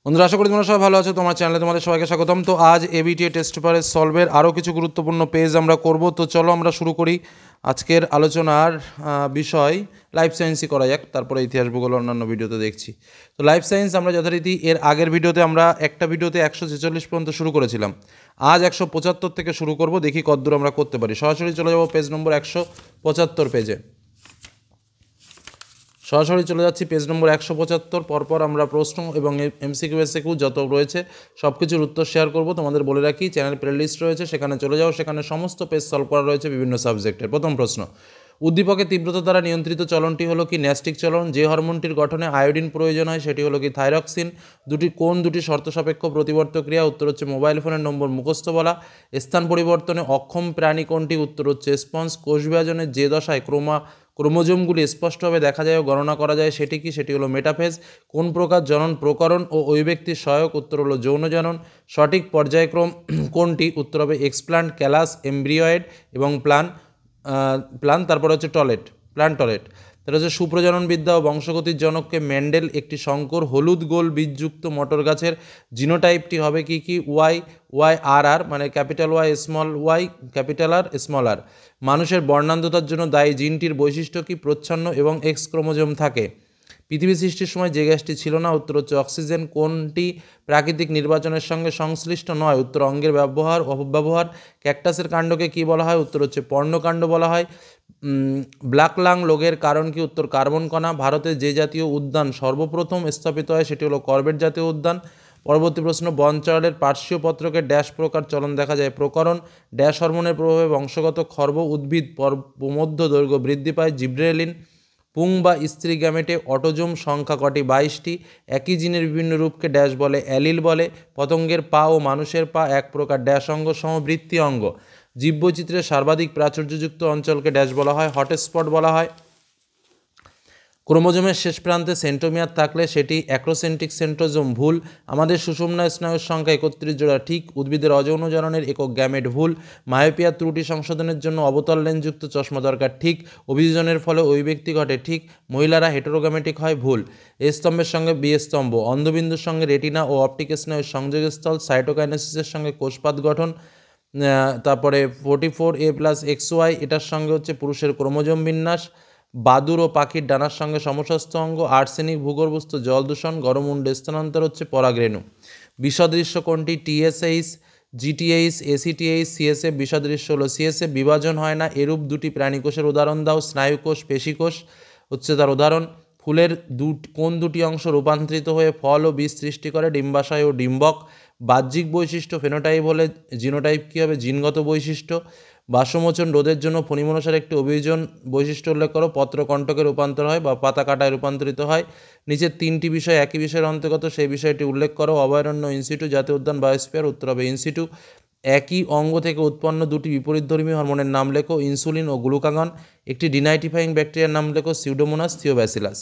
বন্ধুরা, আশা করি তোমরা সবাই ভালো আছো। তোমার চ্যানেলে তোমাদের সবাইকে স্বাগতম। তো আজ এবিটিএ টেস্ট পেপারের সলভের আরও কিছু গুরুত্বপূর্ণ পেজ আমরা করব। তো চলো আমরা শুরু করি আজকের আলোচনার বিষয়। লাইফ সায়েন্সই করা যাক, তারপরে ইতিহাস ভূগোল অন্যান্য ভিডিওতে দেখছি। তো লাইফ সায়েন্স আমরা যথারীতি এর আগের ভিডিওতে আমরা একটা ভিডিওতে 146 পর্যন্ত শুরু করেছিলাম। আজ 175 থেকে শুরু করব, দেখি কতদূর আমরা করতে পারি। সরাসরি চলে যাবো পেজ নম্বর 175 পেজে। সরাসরি চলে যাচ্ছি পেজ নম্বর 175। পরপর আমরা প্রশ্ন এবং এমসিকিউ এসকিউ যত রয়েছে সব কিছুর উত্তর শেয়ার করব। তোমাদের বলে রাখি, চ্যানেল প্লে লিস্ট রয়েছে, সেখানে চলে যাও, সেখানে সমস্ত পেজ সলভ করা রয়েছে বিভিন্ন সাবজেক্টের। প্রথম প্রশ্ন, উদ্দীপকের তীব্রতা দ্বারা নিয়ন্ত্রিত চলনটি হলো কি ন্যাস্টিক চলন? যে হরমোনটির গঠনে আয়োডিন প্রয়োজন হয় সেটি হলো কি থাইরক্সিন? দুটি শর্ত সাপেক্ষ প্রতিবর্ত ক্রিয়া? উত্তর হচ্ছে মোবাইল ফোনের নম্বর মুখস্থ বলা। স্থান পরিবর্তনে অক্ষম প্রাণী কোনটি? উত্তর হচ্ছে স্পঞ্জ। কোষ বিভাজনের যে দশায় ক্রোমোজোমগুলি স্পষ্টভাবে দেখা যায় ও গণনা করা যায় সেটি কি? সেটি হলো মেটাফেজ। কোন প্রকার জনন প্রকরণ ও ওই ব্যক্তির সহায়ক? উত্তর হলো যৌন জনন। সঠিক পর্যায়ক্রম কোনটি? উত্তর হবে এক্সপ্লান্ট, ক্যালাস, এমব্রিয়য়েড এবং প্লান। তারপর হচ্ছে প্ল্যান্টলেট। তাহলে হচ্ছে সুপ্রজননবিদ্যা ও বংশগতির জনককে মেন্ডেল একটি সংকর হলুদ গোল বীজযুক্ত মটর গাছের জিনোটাইপটি হবে কি কি? ওয়াই আর মানে capital Y small Y, capital R small R. মানুষের বর্ণান্ধতার জন্য দায়ী জিনটির বৈশিষ্ট্য কি? প্রচ্ছন্ন এবং এক্স ক্রোমোজোম থাকে। পৃথিবী সৃষ্টির সময় যে গ্যাসটি ছিল না? উত্তর হচ্ছে অক্সিজেন। কোনটি প্রাকৃতিক নির্বাচনের সঙ্গে সংশ্লিষ্ট নয়? উত্তর অঙ্গের ব্যবহার অপব্যবহার। ক্যাকটাসের কাণ্ডকে কি বলা হয়? উত্তর হচ্ছে পর্ণকাণ্ড বলা হয়। ব্ল্যাক লাং রোগের কারণ কি? উত্তর কার্বন কণা। ভারতে যে জাতীয় উদ্যান সর্বপ্রথম স্থাপিত হয় সেটি হলো করবেট জাতীয় উদ্যান। পরবর্তী প্রশ্ন, বনচড়ের পার্শ্বীয় পত্রকে ড্যাশ প্রকার চলন দেখা যায়? প্রকরণ। ড্যাশ হরমোনের প্রভাবে বংশগত খর্ব উদ্ভিদ মধ্য দৈর্ঘ্য বৃদ্ধি পায়? জিব্রেলিন। পুং বা স্ত্রী গ্যামেটে অটোজোম সংখ্যা কটি? 22টি। একই জিনের বিভিন্ন রূপকে ড্যাশ বলে? অ্যালিল বলে। পতঙ্গের পা ও মানুষের পা এক প্রকার ড্যাশ অঙ্গ সমবৃত্তি অঙ্গ। জীববৈচিত্র্যের সর্বাধিক প্রাচুর্যযুক্ত অঞ্চলকে ড্যাশ বলা হয়? হটস্পট বলা হয়। ক্রোমোজোমের শেষ প্রান্তে সেন্ট্রোমিয়ার থাকলে সেটি অ্যাক্রোসেন্ট্রিক সেন্ট্রোজোম। ভুল। আমাদের সুষুম্না স্নায়ুর সংখ্যা 31 জোড়া। ঠিক। উদ্ভিদের অযৌন জননের একক গ্যামেট। ভুল। মায়োপিয়ার ত্রুটি সংশোধনের জন্য অবতল লেন্সযুক্ত চশমা দরকার। ঠিক। অভিযোজনের ফলে ওই ব্যক্তি ঘটে। ঠিক। মহিলারা হেটেরোগ্যামেটিক হয়। ভুল। এ স্তম্ভের সঙ্গে বি স্তম্ভ। অন্ধবিন্দুর সঙ্গে রেটিনা ও অপটিক স্নায়ুর সংযোগস্থল। সাইটোকাইনেসিসের সঙ্গে কোষপাত গঠন। তারপরে 44A+XY, এটার সঙ্গে হচ্ছে পুরুষের ক্রোমোজোম বিন্যাস। বাদুর ও পাখির ডানার সঙ্গে সমস্ত অঙ্গ। আর্সেনিক ভূগর্ভস্থ জল দূষণ। গরমুণ্ডে স্থানান্তর হচ্ছে পরাগরেণু। বিসদৃশ্য কোনটি? TSH, GTH, ACTH, CSF. বিসদৃশ্য হলো সিএসএফ। বিভাজন হয় না এরূপ দুটি প্রাণীকোষের উদাহরণ দাও? স্নায়ুকোষ, পেশিকোষ হচ্ছে তার উদাহরণ। ফুলের কোন দুটি অংশ রূপান্তরিত হয়ে ফল ও বীজ সৃষ্টি করে? ডিম্বাশয় ও ডিম্বক। বাহ্যিক বৈশিষ্ট্য ফেনোটাইপ হলে জিনোটাইপ কী হবে? জিনগত বৈশিষ্ট্য। বাষ্পমোচন রোধের জন্য ফণিমনসার একটি অভিযোজন বৈশিষ্ট্য উল্লেখ করো? পত্রকণ্টকে রূপান্তর হয় বা পাতা কাটায় রূপান্তরিত হয়। নিচের তিনটি বিষয় একই বিষয়ের অন্তর্গত, সেই বিষয়টি উল্লেখ করো? অভয়ারণ্য, ইনসিটু, জাতীয় উদ্যান, বায়োস্ফিয়ার। উত্তর হবে ইনসিটু। একই অঙ্গ থেকে উৎপন্ন দুটি বিপরীতধর্মী হরমোনের নাম লেখো? ইনসুলিন ও গ্লুকাগন। একটি ডিনাইটিফাইং ব্যাকটেরিয়ার নাম লেখো? Pseudomonas Thiobacillus.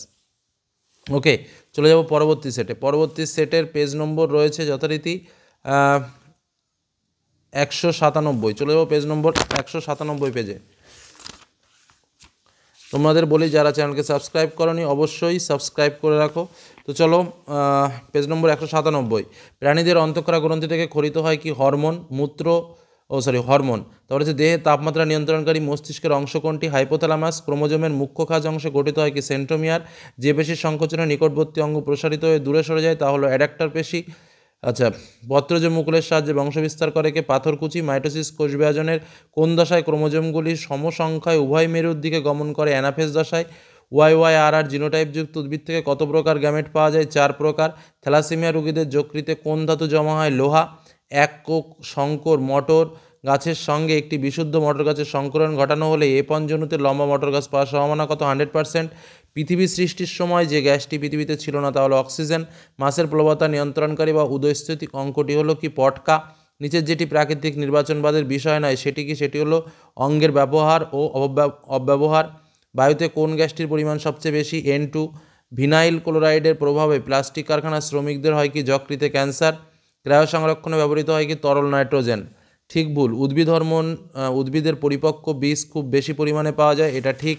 ওকে, চলে যাব পরবর্তী সেটে। পরবর্তী সেটের পেজ নম্বর রয়েছে যথারীতি 197। চলে যাবো পেজ নম্বর 197 পেজে। তোমাদের বলি, যারা চ্যানেলকে সাবস্ক্রাইব করনি অবশ্যই সাবস্ক্রাইব করে রাখো। তো চলো পেজ নম্বর 197। প্রাণীদের অন্তঃক্ষরা গ্রন্থি থেকে ক্ষরিত হয় কি? হরমোন। হরমোন। তারপরে হচ্ছে দেহে তাপমাত্রা নিয়ন্ত্রণকারী মস্তিষ্কের অংশ কোনটি? হাইপোথ্যালামাস। ক্রোমোজোমের মুখ্য খাঁজ অংশে গঠিত হয় কি? সেন্ট্রোমিয়ার। যে পেশির সংকোচনের নিকটবর্তী অঙ্গ প্রসারিত হয়ে দূরে সরে যায় তা হলো অ্যাডাক্টর পেশি। আচ্ছা, পত্রজ মুকুলের সাহায্যে বংশবিস্তার করে কে? পাথরকুচি। মাইটোসিস কোষ বিভাজনের কোন দশায় ক্রোমোজোমগুলি সমসংখ্যায় উভয় মেরুর দিকে গমন করে? অ্যানাফেজ দশায়। ওয়াইআরআর জিনোটাইপযুক্ত উদ্ভিদ থেকে কত প্রকার গ্যামেট পাওয়া যায়? 4 প্রকার। থ্যালাসেমিয়া রোগীদের যকৃতে কোন ধাতু জমা হয়? লোহা। একক সংকর মটর গাছের সঙ্গে একটি বিশুদ্ধ মটর গাছের সংকরণ ঘটানো হলে A1 জনুতে লম্বা মটর গাছ পাওয়ার সম্ভাবনা কত? 100%। পৃথিবী সৃষ্টির সময় যে গ্যাসটি পৃথিবীতে ছিল না তা হলো অক্সিজেন। মাসের প্লবতা নিয়ন্ত্রণকারী বা উদয়স্থিতিক অঙ্কটি হলো কি? পটকা। নিচের যেটি প্রাকৃতিক নির্বাচনবাদের বিষয় নয় সেটি কি? সেটি হলো অঙ্গের ব্যবহার ও অব্যবহার। বায়ুতে কোন গ্যাসটির পরিমাণ সবচেয়ে বেশি? N2। ভিনাইল ক্লোরাইডের প্রভাবে প্লাস্টিক কারখানার শ্রমিকদের হয় কি? যকৃতে ক্যান্সার। ক্রায়ো সংরক্ষণে ব্যবহৃত হয় কি? তরল নাইট্রোজেন। ঠিক ভুল? উদ্ভিদ হরমোন উদ্ভিদের পরিপক্ক বীজ খুব বেশি পরিমাণে পাওয়া যায়, এটা ঠিক।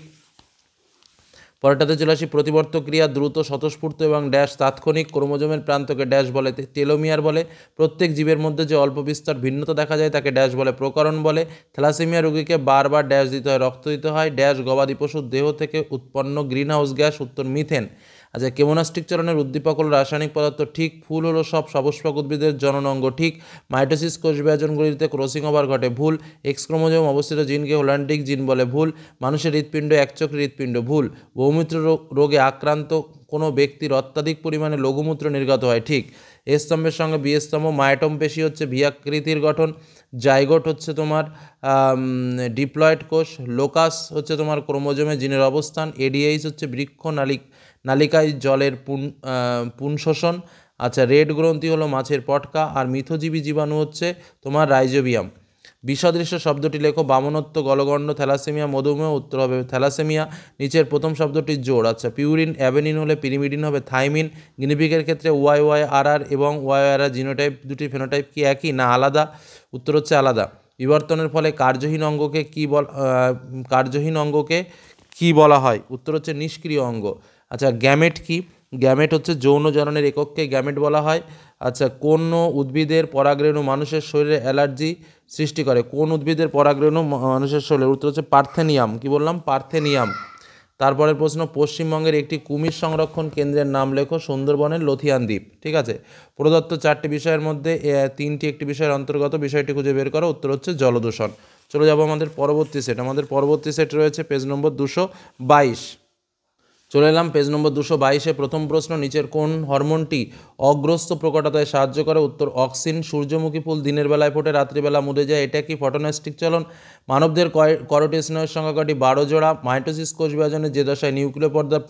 পরেরটাতে চলে আসি, প্রতিবর্ত ক্রিয়া দ্রুত, স্বতঃস্ফূর্ত এবং ড্যাশ তাৎক্ষণিক। ক্রোমোজোমের প্রান্তকে ড্যাশ বলে টেলোমিয়ার বলে। প্রত্যেক জীবের মধ্যে যে অল্প বিস্তর ভিন্নতা দেখা যায় তাকে ড্যাশ বলে প্রকরণ বলে। থ্যালাসেমিয়া রোগীকে বারবার ড্যাশ দিতে হয়, রক্ত দিতে হয়। ড্যাশ গবাদি পশুর দেহ থেকে উৎপন্ন গ্রিনহাউস গ্যাস, উত্তর মিথেন। আচ্ছা, কেমোনাস্টিক চরণের উদ্দীপক হলো রাসায়নিক পদার্থ, ঠিক। ফুল হলো সব সপুষ্পক উদ্ভিদের জননাঙ্গ, ঠিক। মাইটোসিস কোষ বিভাজনগুলিতে ক্রসিং ওভার ঘটে, ভুল। এক্স ক্রোমোজোম অবস্থিত জিনকে হোল্যান্ডিক জিন বলে, ভুল। মানুষের হৃৎপিণ্ড একচক্রী হৃৎপিণ্ড, ভুল। বহুমূত্র রোগে আক্রান্ত কোনো ব্যক্তির অত্যাধিক পরিমাণে লঘুমূত্র নির্গত হয়, ঠিক। এ স্তম্ভের সঙ্গে বি স্তম্ভ। মায়োটম পেশি হচ্ছে ভি-আকৃতির গঠন। জাইগোট হচ্ছে তোমার ডিপ্লয়েড কোষ। লোকাস হচ্ছে তোমার ক্রোমোজোমে জিনের অবস্থান। এডিএইচ হচ্ছে বৃক্ষ নালিকায় জলের পুন শোষণ। আচ্ছা, রেড গ্রন্থি হলো মাছের পটকা। আর মিথজীবী জীবাণু হচ্ছে তোমার রাইজোবিয়াম। বিসদৃশ্য শব্দটি লেখো, বামনত্ব, গলগণ্ড, থ্যালাসেমিয়া, মধুমেহ। উত্তর হবে থ্যালাসেমিয়া। নিচের প্রথম শব্দটি জোড়। আচ্ছা, পিউরিন, অ্যাবেনিন হলে পিরিমিডিন হবে থাইমিন। গিনিপিগের ক্ষেত্রে ওয়াইআরআর এবং ওয়াইআরআর জিনোটাইপ দুটি ফেনোটাইপ কি একই না আলাদা? উত্তর হচ্ছে আলাদা। বিবর্তনের ফলে কার্যহীন অঙ্গকে কি বলা হয়? উত্তর হচ্ছে নিষ্ক্রিয় অঙ্গ। আচ্ছা, গ্যামেট কি? গ্যামেট হচ্ছে যৌন জননের একককে গ্যামেট বলা হয়। আচ্ছা, কোন উদ্ভিদের পরাগরেণু মানুষের শরীরে অ্যালার্জি সৃষ্টি করে? কোন উদ্ভিদের পরাগরেণু মানুষের শরীরে? উত্তর হচ্ছে পার্থেনিয়াম। কি বললাম? পার্থেনিয়াম। তারপরের প্রশ্ন, পশ্চিমবঙ্গের একটি কুমির সংরক্ষণ কেন্দ্রের নাম লেখো। সুন্দরবনের লথিয়ান দ্বীপ। ঠিক আছে। প্রদত্ত 4টি বিষয়ের মধ্যে 3টি একটি বিষয়ের অন্তর্গত, বিষয়টি খুঁজে বের করো। উত্তর হচ্ছে জলদূষণ। চলে যাব আমাদের পরবর্তী সেট। আমাদের পরবর্তী সেট রয়েছে পেজ নম্বর 222। চলে এলাম পেজ নম্বর 222-এ। প্রথম প্রশ্ন, নিচের কোন হরমোনটি অগ্রস্ত প্রকটতায় সাহায্য করে? উত্তর অক্সিন। সূর্যমুখী ফুল দিনের বেলায় ফোটে, রাত্রিবেলা মুদে যায়, এটা কি ফটোনাস্টিক চলন? মানবদের করোটি স্নায়ুর সংখ্যা কটি? 12 জোড়া। মাইটোসিস কোষ বিভাজনের যে দশায় নিউক্লিয় পর্দার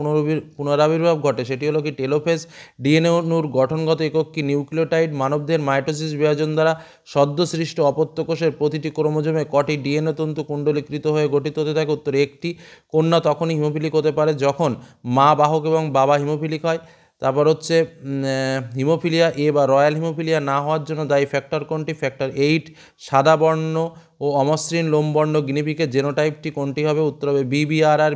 পুনরাবির্ভাব ঘটে সেটি হলো কি? টেলোফেজ। ডিএনএ অণুর গঠনগত একক কি? নিউক্লিওটাইড। মানবদের মাইটোসিস বিভাজন দ্বারা সদ্য সৃষ্ট অপত্য কোষের প্রতিটি ক্রোমোজোমে কটি ডিএনএ তন্তু কুণ্ডলীকৃত হয়ে গঠিত হতে থাকে? উত্তর একটি। কন্যা তখনই হিমোফিলিক হতে পারে যখন মা বাহক এবং বাবা হিমোফিলিক হয়। তারপর হচ্ছে হিমোফিলিয়া এ বা রয়্যাল হিমোফিলিয়া না হওয়ার জন্য দায়ী ফ্যাক্টর কোনটি? ফ্যাক্টর 8। সাদা বর্ণ ও অমসৃণ লোমবর্ণ গিনিপিগের জেনোটাইপটি কোনটি হবে? উত্তর হবে বিবিআরআর।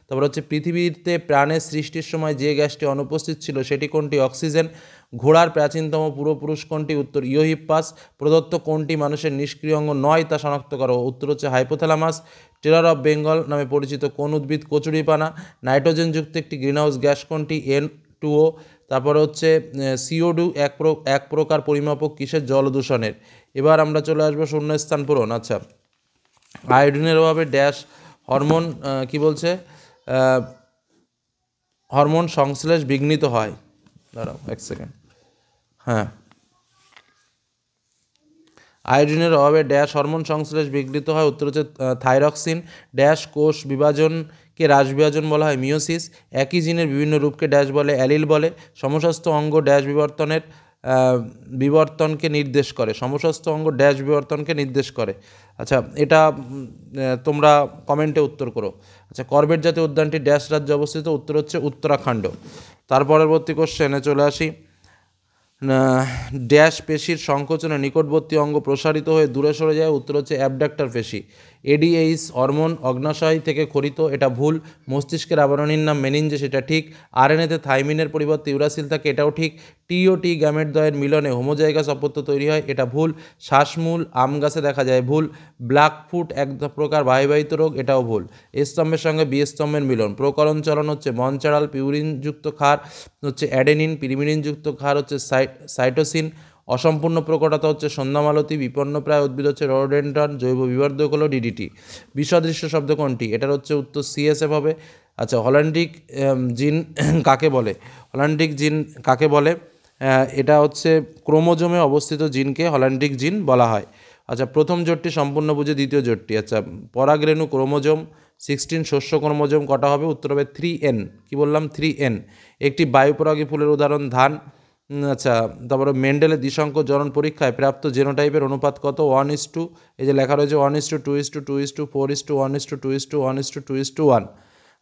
তারপর হচ্ছে পৃথিবীতে প্রাণের সৃষ্টির সময় যে গ্যাসটি অনুপস্থিত ছিল সেটি কোনটি? অক্সিজেন। ঘোড়ার প্রাচীনতম পূর্বপুরুষ কোনটি? উত্তর ইওহিপ্পাস। প্রদত্ত কোনটি মানুষের নিষ্ক্রিয় অঙ্গ নয় তা শনাক্ত করো? উত্তর হচ্ছে হাইপোথ্যালামাস। টেরার অফ বেঙ্গল নামে পরিচিত কোন উদ্ভিদ? কচুরিপানা। নাইট্রোজেনযুক্ত একটি গ্রিনহাউস গ্যাস কোনটি? N2O। তারপরে হচ্ছে CO2 এক প্রকার পরিমাপক কিসের? জলদূষণের। এবার আমরা চলে আসবো শূন্যস্থান পূরণ। আচ্ছা, আয়োডিনের অভাবে ড্যাশ হরমোন কি বলছে? হরমোন সংশ্লেষ বিঘ্নিত হয়। দাঁড়াও এক সেকেন্ড। হ্যাঁ, আয়োডিনের অভাবে ড্যাশ হরমোন সংশ্লেষ বিঘ্নিত হয়। উত্তর হচ্ছে থাইরক্সিন। ড্যাশ কোষ বিভাজনকে হ্রাস বিভাজন বলা হয় মিওসিস। একই জিনের বিভিন্ন রূপকে ড্যাশ বলে? অ্যালিল বলে। সমস্ত অঙ্গ ড্যাশ বিবর্তনকে নির্দেশ করে? সমস্ত অঙ্গ ড্যাশ বিবর্তনকে নির্দেশ করে। আচ্ছা, এটা তোমরা কমেন্টে উত্তর করো। আচ্ছা, করবেট জাতীয় উদ্যানটি ড্যাশ রাজ্যে অবস্থিত? উত্তর হচ্ছে উত্তরাখণ্ড। তার পরবর্তী কোশ্চেনে চলে আসি। ড্যাশ পেশির সংকোচনে নিকটবর্তী অঙ্গ প্রসারিত হয়ে দূরে সরে যায়? উত্তর হচ্ছে অ্যাবডাক্টর পেশি। এডিএইচ হরমোন অগ্নাশয় থেকে খরিত, এটা ভুল। মস্তিষ্কের আবরণীর নাম মেনিনজেস, এটা ঠিক। আরএনএতে থাইমিনের পরিবর্তে ইউরাসিল থাকে, এটাও ঠিক। টি ও টি গ্যামেটদ্বয়ের মিলনে হোমোজাইগাস অপত্য তৈরি হয়, এটা ভুল। শ্বাসমূল আম গাছে দেখা যায়, ভুল। ব্ল্যাকফুট এক প্রকার বায়ুবাহিত রোগ, এটাও ভুল। এ স্তম্ভের সঙ্গে বি স্তম্ভের মিলন। প্রকরণ চলন হচ্ছে বনচাড়াল। পিউরিনযুক্ত ক্ষার হচ্ছে অ্যাডেনিন। পিরিমিডিনযুক্ত ক্ষার হচ্ছে সাইটোসিন। অসম্পূর্ণ প্রকটতা হচ্ছে সন্ধ্যামালতী। বিপন্নপ্রায় উদ্ভিদ হচ্ছে রোডেন্ড্রন। জৈব বিবর্ধক হলো ডিডিটি। বিসদৃশ্য শব্দ কোনটি? এটার হচ্ছে উত্তর সিএসএফ হবে। আচ্ছা, হল্যান্ডিক জিন কাকে বলে? হল্যান্ডিক জিন কাকে বলে? এটা হচ্ছে ক্রোমোজোমে অবস্থিত জিনকে হল্যান্ডিক জিন বলা হয়। আচ্ছা, প্রথম জোটটি সম্পূর্ণ বুঝে দ্বিতীয় জোটটি। আচ্ছা, পরাগরেণু ক্রোমোজোম 16, শস্য ক্রোমোজোম কটা হবে? উত্তর হবে 3N। কি বললাম? 3N। একটি বায়ুপরাগী ফুলের উদাহরণ ধান। আচ্ছা, তারপরে মেন্ডেলের দ্বিসংখ্য জনন পরীক্ষায় প্রাপ্ত জেনোটাইপের অনুপাত কত? 1:2। এই যে লেখা রয়েছে 1:2:2:4:1:2:1:2:1।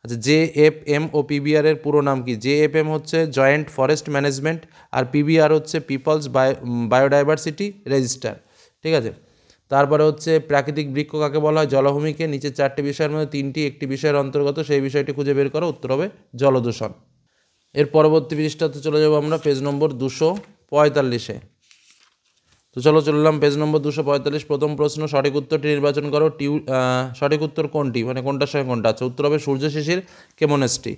আচ্ছা, JFM ও PBR এর পুরো নাম কি? JFM হচ্ছে জয়েন্ট ফরেস্ট ম্যানেজমেন্ট, আর PBR হচ্ছে পিপলস বায়োডাইভার্সিটি রেজিস্টার। ঠিক আছে। তারপরে হচ্ছে প্রাকৃতিক বৃক্ষ কাকে বলা হয়, জলভূমিকে। নিচে 4টি বিষয়ের মধ্যে 3টি একটি বিষয়ের অন্তর্গত, সেই বিষয়টি খুঁজে বের করো, উত্তর হবে জলদূষণ। এর পরবর্তী পৃষ্ঠাতে চলে যাব আমরা, পেজ নম্বর 245-এ। তো চলো চললাম পেজ নম্বর 245। প্রথম প্রশ্ন, সঠিক উত্তরটি নির্বাচন করো। সঠিক উত্তর কোনটি, মানে কোনটার সঙ্গে কোনটা? আচ্ছা, উত্তর হবে সূর্য শিশির, কেমোনেস্টি।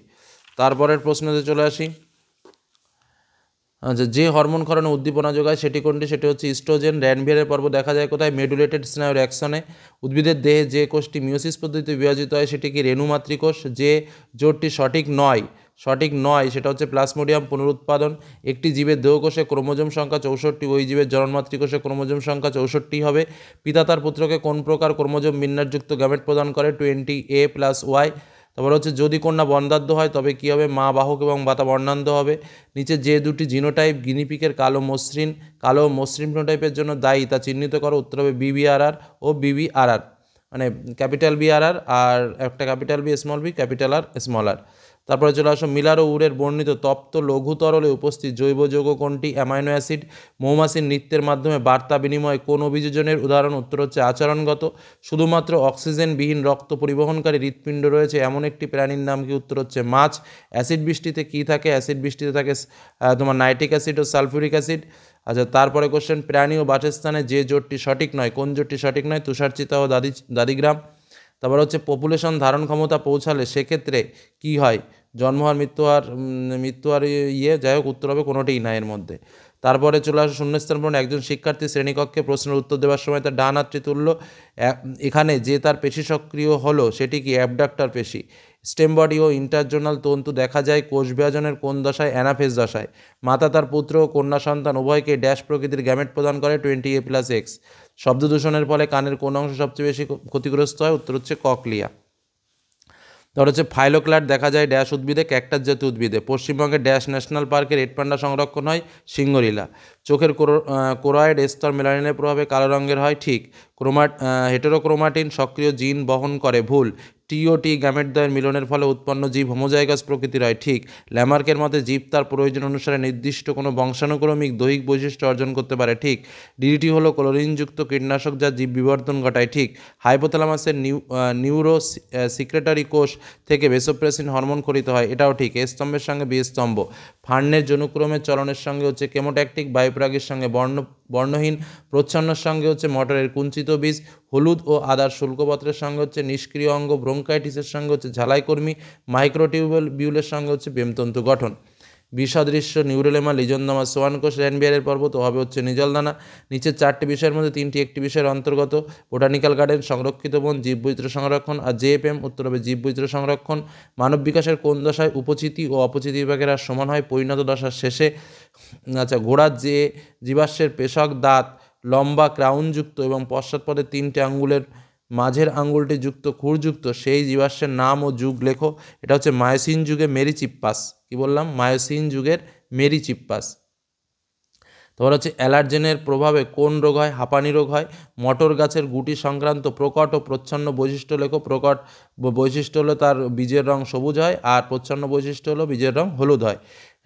তারপরের প্রশ্নতে চলে আসি। আচ্ছা, যে হরমোন ক্ষরণে উদ্দীপনা যোগায় সেটি কোনটি? সেটি হচ্ছে ইস্ট্রোজেন। র্যানভিয়ারের পর্ব দেখা যায় কোথায়? মেডুলেটেড স্নায়ুর অ্যাকশনে। উদ্ভিদের দেহে যে কোষটি মিওসিস পদ্ধতিতে বিভাজিত হয় সেটি কি? রেণু মাতৃকোষ। যে জোটটি সঠিক নয় সেটা হচ্ছে প্লাজমোডিয়াম পুনরুৎপাদন। একটি জীবের দেহকোষে ক্রোমোজোম সংখ্যা 64, ওই জীবের জনন মাতৃকোষে ক্রোমোজোম সংখ্যা 64 হবে। পিতা তার পুত্রকে কোন প্রকার ক্রোমোজোম বিন্যাসযুক্ত গ্যামেট প্রদান করে? 20A+Y। তারপর হচ্ছে যদি কন্যা বন্ধ্যাত্ব হয় তবে কী হবে? মা বাহক এবং মাতা বর্ণান্ধ হবে। নিচে যে দুটি জিনোটাইপ গিনিপিকের কালো মসৃণ ফিনোটাইপের জন্য দায়ী তা চিহ্নিত করো, উত্তর হবে BBRR ও BBRR, মানে ক্যাপিটাল BRR আর একটা capital B small b, capital R small r। তারপরে চলে আসো, মিলার ও উরের বর্ণিত তপ্ত লঘু তরলে উপস্থিত জৈব যৌগ কোনটি? Amino acid. মৌমাছির নৃত্যের মাধ্যমে বার্তা বিনিময় কোন অভিযোজনের উদাহরণ? উত্তর হচ্ছে আচরণগত। শুধুমাত্র অক্সিজেনবিহীন রক্ত পরিবহনকারী হৃৎপিণ্ড রয়েছে এমন একটি প্রাণীর নাম কি? উত্তর হচ্ছে মাছ। অ্যাসিড বৃষ্টিতে কী থাকে? অ্যাসিড বৃষ্টিতে থাকে তোমার নাইট্রিক অ্যাসিড ও সালফিউরিক অ্যাসিড। আচ্ছা, তারপরে কোশ্চেন, প্রাণী ও বাসস্থানে যে জোটটি সঠিক নয়, কোন জোটটি সঠিক নয়? তুষারচিতা ও দাদিগ্রাম। তারপর হচ্ছে পপুলেশন ধারণ ক্ষমতা পৌঁছালে সেক্ষেত্রে কি হয়? জন্মহার, মৃত্যুহার যাই হোক, উত্তর হবে কোনোটিই না এর মধ্যে। তারপরে চলে আসে শূন্যস্থান পূরণ। একজন শিক্ষার্থী শ্রেণীকক্ষে প্রশ্নের উত্তর দেওয়ার সময় তার ডান হাতটি তুলল। এখানে যে তার পেশি সক্রিয় হলো সেটি কি? অ্যাবডাক্টর পেশি। স্টেম বডি ও ইন্টারজোনাল তন্তু দেখা যায় কোষ বিভাজনের কোন দশায়? অ্যানাফেজ দশায়। মাতা তার পুত্র ও কন্যা সন্তান উভয়কে ড্যাশ প্রকৃতির গ্যামেট প্রদান করে 20A+X। শব্দ দূষণের ফলে কানের কোন অংশ সবচেয়ে বেশি ক্ষতিগ্রস্ত হয়? উত্তর হচ্ছে ককলিয়া। তারপর হচ্ছে ফাইলোক্লাট দেখা যায় ড্যাশ উদ্ভিদে? ক্যাকটাস জাতীয় উদ্ভিদে। পশ্চিমবঙ্গের ড্যাশ ন্যাশনাল পার্কে রেড পান্ডা সংরক্ষণ হয়? সিঙ্গলীলা। চোখের কোরয়েড স্তর মেলানিনের প্রভাবে কালো রঙের হয়? ঠিক। হেটেরোক্রোমাটিন সক্রিয় জিন বহন করে? ভুল। টি গ্যামেটদ্বয়ের মিলনের ফলে উৎপন্ন জীব হোমোজাইগাস প্রকৃতির হয়? ঠিক। ল্যামার্কের মতে জীব তার প্রয়োজন অনুসারে নির্দিষ্ট কোনো বংশানুক্রমিক দৈহিক বৈশিষ্ট্য অর্জন করতে পারে? ঠিক। ডিডিটি হলো ক্লোরিনযুক্ত কীটনাশক যা জীব বিবর্তন ঘটায়? ঠিক। হাইপোথ্যালামাসের নিউরো সিক্রেটারি কোষ থেকে ভেসোপ্রেসিন হরমোন খরিত হয়? এটাও ঠিক। এ স্তম্ভের সঙ্গে বি স্তম্ভ। ফার্নের জনুক্রমের চলনের সঙ্গে হচ্ছে কেমোট্যাকটিক, বায়ুপ্রাগের সঙ্গে বর্ণহীন, প্রচ্ছন্নের সঙ্গে হচ্ছে মটরের কুঞ্চিত বীজ, হলুদ ও আদার শুল্কপত্রের সঙ্গে হচ্ছে নিষ্ক্রিয় অঙ্গ, ব্রোঙ্কাইটিসের সঙ্গে হচ্ছে ঝালাইকর্মী, মাইক্রোটিউবিউলের সঙ্গে হচ্ছে বেমতন্তু গঠন। বিষদৃশ্য, নিউরোলেমা, লিজনদামা, সোয়ানকোষ, র্যানবিয়ারের পর্বত হবে হচ্ছে নিজলদানা। নিচের 4টি বিষয়ের মধ্যে 3টি একটি বিষয়ের অন্তর্গত। বোটানিক্যাল গার্ডেন, সংরক্ষিত বন, জীববৈচিত্র্য সংরক্ষণ আর JFM, উত্তর হবে জীববৈচিত্র্য সংরক্ষণ। মানব বিকাশের কোন দশায় উপচিতি ও অপচিতি বিভাগের আর সমান হয়? পরিণত দশার শেষে। আচ্ছা, ঘোড়ার যে জীবাশ্মের পেশক দাঁত লম্বা ক্রাউনযুক্ত এবং পশ্চাৎপদে 3টে আঙ্গুলের মাঝের আঙ্গুলটি যুক্ত খুরযুক্ত সেই জীবাশ্মের নাম ও যুগ লেখো। এটা হচ্ছে মায়োসিন যুগে মেরিচিপ্পাস। কি বললাম? মায়োসিন যুগের মেরিচিপ্পাস। তারপর হচ্ছে অ্যালার্জেনের প্রভাবে কোন রোগ হয়? হাঁপানি রোগ হয়। মটর গাছের গুটি সংক্রান্ত প্রকট ও প্রচ্ছন্ন বৈশিষ্ট্য লেখো। প্রকট বৈশিষ্ট্য হলো তার বীজের রং সবুজ হয়, আর প্রচ্ছন্ন বৈশিষ্ট্য হলো বীজের রং হলুদ হয়।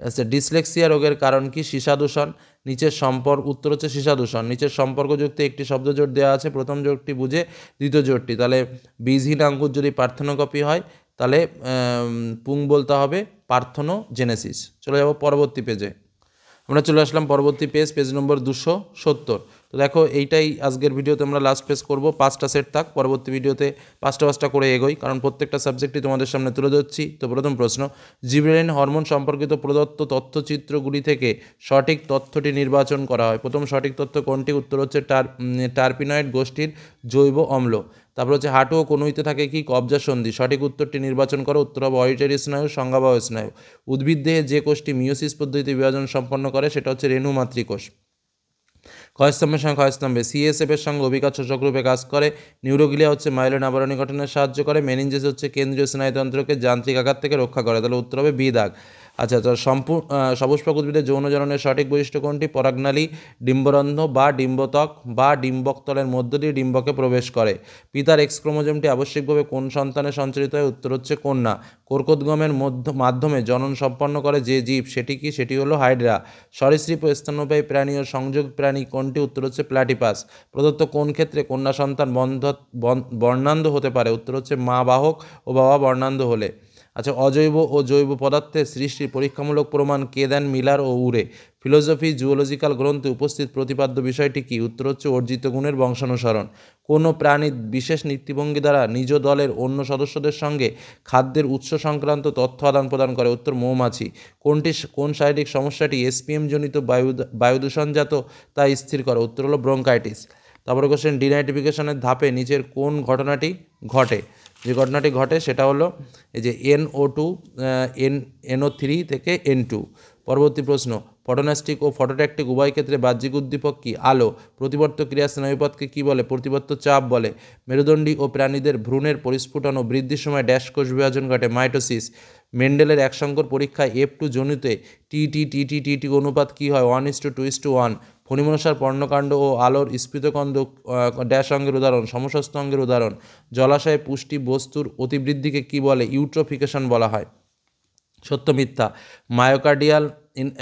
আচ্ছা, ডিসলেক্সিয়া রোগের কারণ কি? সীসাদূষণ। নিচের উত্তর হচ্ছে সীসাদূষণ। নিচের সম্পর্কযুক্ত একটি শব্দজোট দেওয়া আছে, প্রথম জোটটি বুঝে দ্বিতীয় জোটটি। তাহলে বীজহীন আঙ্গুর যদি পার্থেনোকপি হয় তাহলে পুং বলতে হবে পার্থেনোজেনেসিস। চলে যাব পরবর্তী পেজে। আমরা চলে আসলাম পরবর্তী পেজ নম্বর 270। তো দেখো, এইটাই আজকের ভিডিওতে আমরা লাস্ট পেজ করব। 5টা সেট থাক, পরবর্তী ভিডিওতে 5টা করে এগোই, কারণ প্রত্যেকটা সাবজেক্টই তোমাদের সামনে তুলে ধরছি। তো প্রথম প্রশ্ন, জিবরেলিন হরমোন সম্পর্কিত প্রদত্ত তথ্যচিত্রগুলি থেকে সঠিক তথ্যটি নির্বাচন করা হয়। প্রথম সঠিক তথ্য কোনটি? উত্তর হচ্ছে টার্পিনয়েড গোষ্ঠীর জৈব অম্ল। তারপর হচ্ছে হাঁটু ও কনুইতে থাকে কি? কবজা সন্ধি। সঠিক উত্তরটি নির্বাচন করো, উত্তর হবে অডিটরি স্নায়ু, সংজ্ঞাবাহ স্নায়ু। উদ্ভিদ দেহে যে কোষটি মিওসিস পদ্ধতিতে বিভাজন সম্পন্ন করে সেটা হচ্ছে রেণু মাতৃকোষ। ক্ষয়স্তম্ভের সঙ্গে ক্ষয়স্তম্ভে CSF এর সঙ্গে অভিঘাত শোষক রূপে কাজ করে। নিউরোগ্লিয়া হচ্ছে মাইলিন আবরণী গঠনে সাহায্য করে। মেনিনজেস হচ্ছে কেন্দ্রীয় স্নায়ুতন্ত্রকে যান্ত্রিক আঘাত থেকে রক্ষা করে। তাহলে উত্তর হবে বি দাগ। আচ্ছা, তো সপুষ্পক উদ্ভিদের যৌন জননের সঠিক বৈশিষ্ট্য কোনটি? পরাগনালী, ডিম্বরন্ধ্র বা ডিম্বত্বক বা ডিম্বকতলের মধ্য দিয়ে ডিম্বকে প্রবেশ করে। পিতার এক্স ক্রোমোজোমটি আবশ্যিকভাবে কোন সন্তানে সঞ্চারিত হয়? উত্তর হচ্ছে কন্যা। কর্কোদ্গমের মাধ্যমে জনন সম্পন্ন করে যে জীব, সেটি কি? সেটি হলো হাইড্রা। সরীসৃপ ও স্তন্যপায়ী প্রাণী ও সংযোগ প্রাণী কোনটি? উত্তর হচ্ছে প্ল্যাটিপাস। প্রদত্ত কোন ক্ষেত্রে কন্যা সন্তান বর্ণান্ধ হতে পারে? উত্তর হচ্ছে মা বাহক ও বাবা বর্ণান্ধ হলে। আচ্ছা, অজৈব ও জৈব পদার্থের সৃষ্টির পরীক্ষামূলক প্রমাণ কে দেন? মিলার ও উরে। ফিলোসফি জুওলজিক্যাল গ্রন্থে উপস্থিত প্রতিপাদ্য বিষয়টি কি? উত্তর হচ্ছে অর্জিত গুণের বংশানুসরণ। কোনো প্রাণী বিশেষ নীতিভঙ্গি দ্বারা নিজ দলের অন্য সদস্যদের সঙ্গে খাদ্যের উৎস সংক্রান্ত তথ্য আদান প্রদান করে? উত্তর মৌমাছি। কোন শারীরিক সমস্যাটি এসপিএম জনিত বায়ুদূষণজাত তা স্থির করে? উত্তর হলো ব্রঙ্কাইটিস। তারপরে কোশ্চেন, ডিনাইট্রিফিকেশনের ধাপে নিচের কোন ঘটনাটি ঘটে? যে ঘটনাটি ঘটে সেটা হলো এই যে NO2 NO3 থেকে N2। পরবর্তী প্রশ্ন, ফটোনাস্টিক ও ফটোট্যাকটিক উভয় ক্ষেত্রে বাহ্যিক উদ্দীপক কি? আলো। প্রতিবর্ত ক্রিয়া স্নায়ুপথকে কী বলে? প্রতিবর্ত চাপ বলে। মেরুদণ্ডী ও প্রাণীদের ভ্রূণের পরিস্ফুটন ও বৃদ্ধির সময় ড্যাশ কোষ বিভাজন ঘটে? মাইটোসিস। মেন্ডেলের এক সংকর পরীক্ষায় F2 জনুতে টি অনুপাত কী হয়? 1:2:1। ফণিমনসার পর্ণকাণ্ড ও আলোর স্ফীতকন্দ ড্যাশ অঙ্গের উদাহরণ? সমশস্ত অঙ্গের উদাহরণ। জলাশয়ে পুষ্টি বস্তুর অতিবৃদ্ধিকে কী বলে? ইউট্রোফিকেশন বলা হয়। সত্য মিথ্যা। মায়োকার্ডিয়াল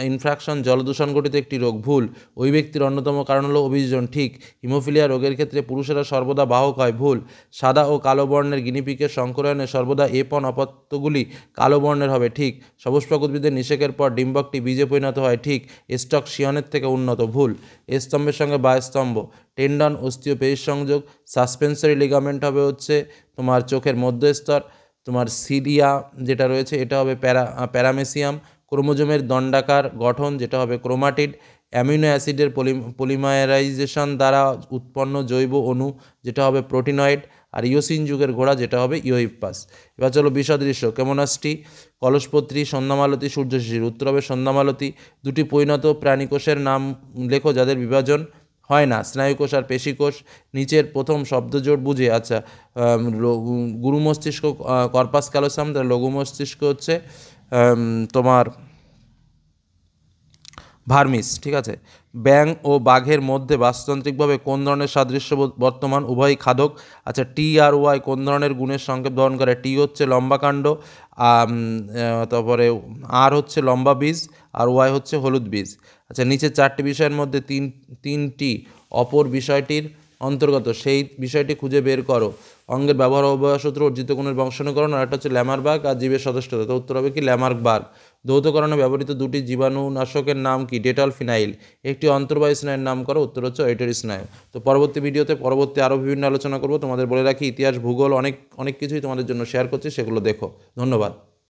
ইনফ্রাকশন জলদূষণ গঠিত একটি রোগ। ভুল। ওই ব্যক্তির অন্যতম কারণ হলো অভিযোজন। ঠিক। হিমোফিলিয়া রোগের ক্ষেত্রে পুরুষেরা সর্বদা বাহক হয়। ভুল। সাদা ও কালো বর্ণের গিনিপিকের সংকরায়নে সর্বদা A1 অপত্যগুলি কালো বর্ণের হবে। ঠিক। সপুষ্পক উদ্ভিদের নিষেকের পর ডিম্বকটি বীজে পরিণত হয়। ঠিক। স্টক শিয়নের থেকে উন্নত। ভুল। স্তম্ভের সঙ্গে বায়ুস্তম্ভ। টেন্ডন অস্থি ও পেশি সংযোগ। সাসপেন্সরি লিগামেন্ট হবে হচ্ছে তোমার চোখের মধ্যস্তর। তোমার সিলিয়া যেটা রয়েছে এটা হবে প্যারামেসিয়াম। ক্রোমোজোমের দণ্ডাকার গঠন যেটা হবে ক্রোমাটিড। অ্যামিনো অ্যাসিডের পলিমারাইজেশন দ্বারা উৎপন্ন জৈব অণু যেটা হবে প্রোটিনয়েড। আর ইওসিন যুগের ঘোড়া যেটা হবে ইওহিপ্পাস। এবার চলো বিসদৃশ্য। কেমনাস্টি, কলসপত্রী, সন্ধ্যামালতী, সূর্য শিশির। উত্তর হবে সন্ধ্যামালতী। দুটি পরিণত প্রাণীকোষের নাম লেখো যাদের বিভাজন হয় না? স্নায়ুকোষ আর পেশিকোষ। নিচের প্রথম শব্দজোড় বুঝে। আচ্ছা, গুরু মস্তিষ্ক কর্পাস ক্যালোসাম, তার লঘু মস্তিষ্ক হচ্ছে তোমার ভার্মিস। ঠিক আছে। ব্যাং ও বাঘের মধ্যে বাস্তুতান্ত্রিকভাবে কোন ধরনের সাদৃশ্য বর্তমান? উভয়ই খাদক। আচ্ছা, টি আর ওয়াই কোন ধরনের গুণের সংকেত বহন করে? টি হচ্ছে লম্বা কাণ্ড, তারপরে আর হচ্ছে লম্বা বীজ, আর ওয়াই হচ্ছে হলুদ বীজ। আচ্ছা, নিচে চারটি বিষয়ের মধ্যে তিনটি অপর বিষয়টির অন্তর্গত, সেই বিষয়টি খুঁজে বের করো। অঙ্গের ব্যবহার অবয়সূত্র, অর্জিত গুণের বংশানুকরণ, আর একটা হচ্ছে ল্যামারবার্গ, আর জীবের সদস্যতা। তো উত্তর হবে কি? ল্যামারবার্গ। যৌথকরণে ব্যবহৃত দুটি জীবাণুনাশকের নাম কি? Dettol, phenyl. একটি অন্তর্বাহী স্নায়ুর নাম করো। উত্তর হচ্ছে ওয়েটারি স্নায়ু। তো পরবর্তী ভিডিওতে আরও বিভিন্ন আলোচনা করব। তোমাদের বলে রাখি, ইতিহাস ভূগোল অনেক কিছুই তোমাদের জন্য শেয়ার করছি, সেগুলো দেখো। ধন্যবাদ।